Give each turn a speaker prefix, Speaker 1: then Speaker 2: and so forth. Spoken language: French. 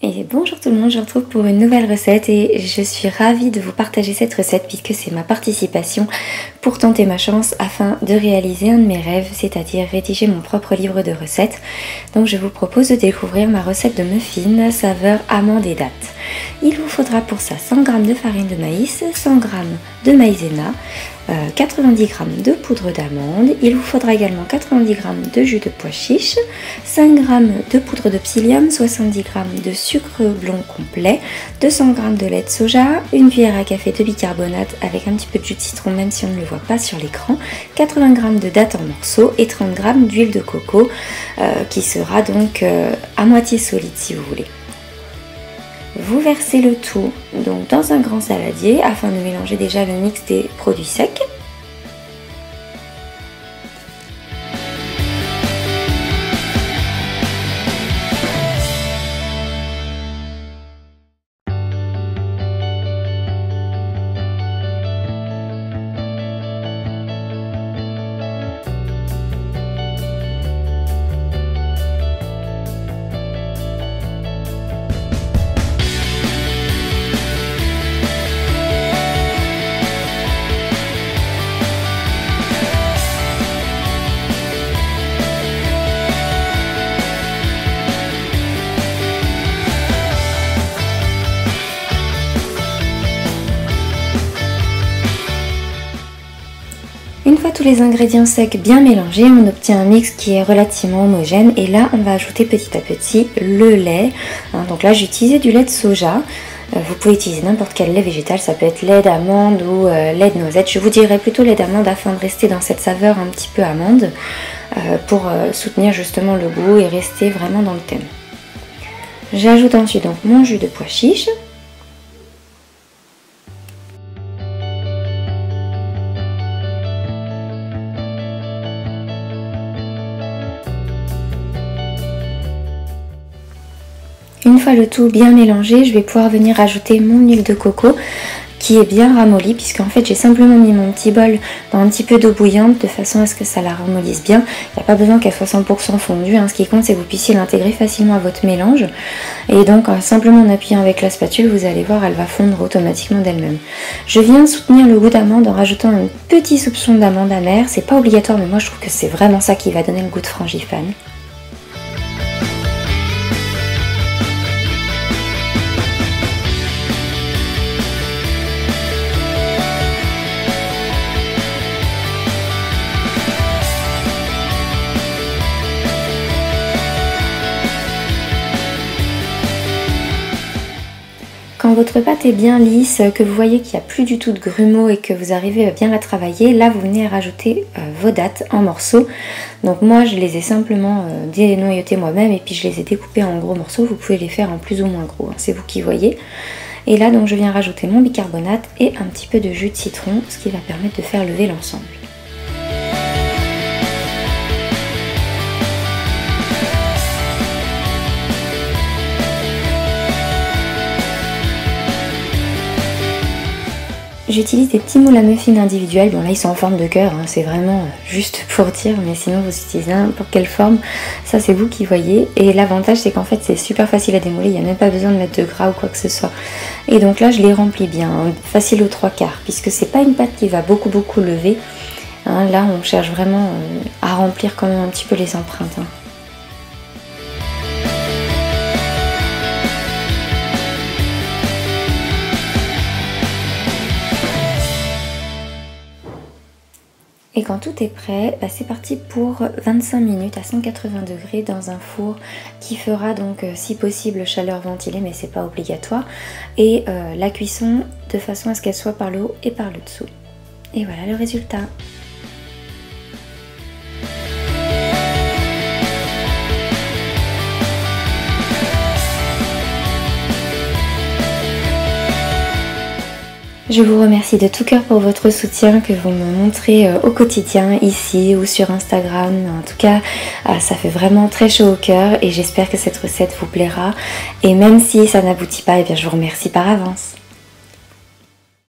Speaker 1: Et bonjour tout le monde, je vous retrouve pour une nouvelle recette et je suis ravie de vous partager cette recette puisque c'est ma participation pour tenter ma chance afin de réaliser un de mes rêves, c'est-à-dire rédiger mon propre livre de recettes. Donc je vous propose de découvrir ma recette de muffins saveur amande et dattes. Il vous faudra pour ça 100 g de farine de maïs, 100 g de maïzena, 90 g de poudre d'amande. Il vous faudra également 90 g de jus de pois chiche, 5 g de poudre de psyllium, 70 g de sucre blanc complet, 200 g de lait de soja, une cuillère à café de bicarbonate avec un petit peu de jus de citron même si on ne le voit pas sur l'écran, 80 g de dattes en morceaux et 30 g d'huile de coco qui sera donc à moitié solide si vous voulez. Vous versez le tout donc dans un grand saladier afin de mélanger déjà le mix des produits secs. Une fois tous les ingrédients secs bien mélangés, on obtient un mix qui est relativement homogène et là on va ajouter petit à petit le lait. Donc là j'ai utilisé du lait de soja. Vous pouvez utiliser n'importe quel lait végétal, ça peut être lait d'amande ou lait de noisette. Je vous dirais plutôt lait d'amande afin de rester dans cette saveur un petit peu amande pour soutenir justement le goût et rester vraiment dans le thème. J'ajoute ensuite donc mon jus de pois chiche. Une fois le tout bien mélangé, je vais pouvoir venir ajouter mon huile de coco qui est bien ramollie puisqu'en fait j'ai simplement mis mon petit bol dans un petit peu d'eau bouillante de façon à ce que ça la ramollisse bien. Il n'y a pas besoin qu'elle soit 100% fondue, ce qui compte c'est que vous puissiez l'intégrer facilement à votre mélange. Et donc simplement en appuyant avec la spatule, vous allez voir, elle va fondre automatiquement d'elle-même. Je viens soutenir le goût d'amande en rajoutant un petit soupçon d'amande amère. C'est pas obligatoire mais moi je trouve que c'est vraiment ça qui va donner le goût de frangipane. Quand votre pâte est bien lisse, que vous voyez qu'il n'y a plus du tout de grumeaux et que vous arrivez à bien la travailler, là vous venez à rajouter vos dattes en morceaux. Donc moi je les ai simplement dénoyautées moi-même et puis je les ai découpées en gros morceaux. Vous pouvez les faire en plus ou moins gros, c'est vous qui voyez. Et là donc je viens rajouter mon bicarbonate et un petit peu de jus de citron, ce qui va permettre de faire lever l'ensemble. J'utilise des petits moules à muffins individuels, bon là ils sont en forme de cœur, c'est vraiment juste pour dire, mais sinon vous utilisez n'importe quelle forme, ça c'est vous qui voyez. Et l'avantage c'est qu'en fait c'est super facile à démouler, il n'y a même pas besoin de mettre de gras ou quoi que ce soit. Et donc là je les remplis bien, facile aux 3/4, puisque c'est pas une pâte qui va beaucoup lever. Là on cherche vraiment à remplir quand même un petit peu les empreintes. Et quand tout est prêt, c'est parti pour 25 minutes à 180 degrés dans un four qui fera donc si possible chaleur ventilée mais c'est pas obligatoire. Et la cuisson de façon à ce qu'elle soit par le haut et par le dessous. Et voilà le résultat. Je vous remercie de tout cœur pour votre soutien que vous me montrez au quotidien ici ou sur Instagram. En tout cas, ça fait vraiment très chaud au cœur et j'espère que cette recette vous plaira. Et même si ça n'aboutit pas, eh bien, je vous remercie par avance.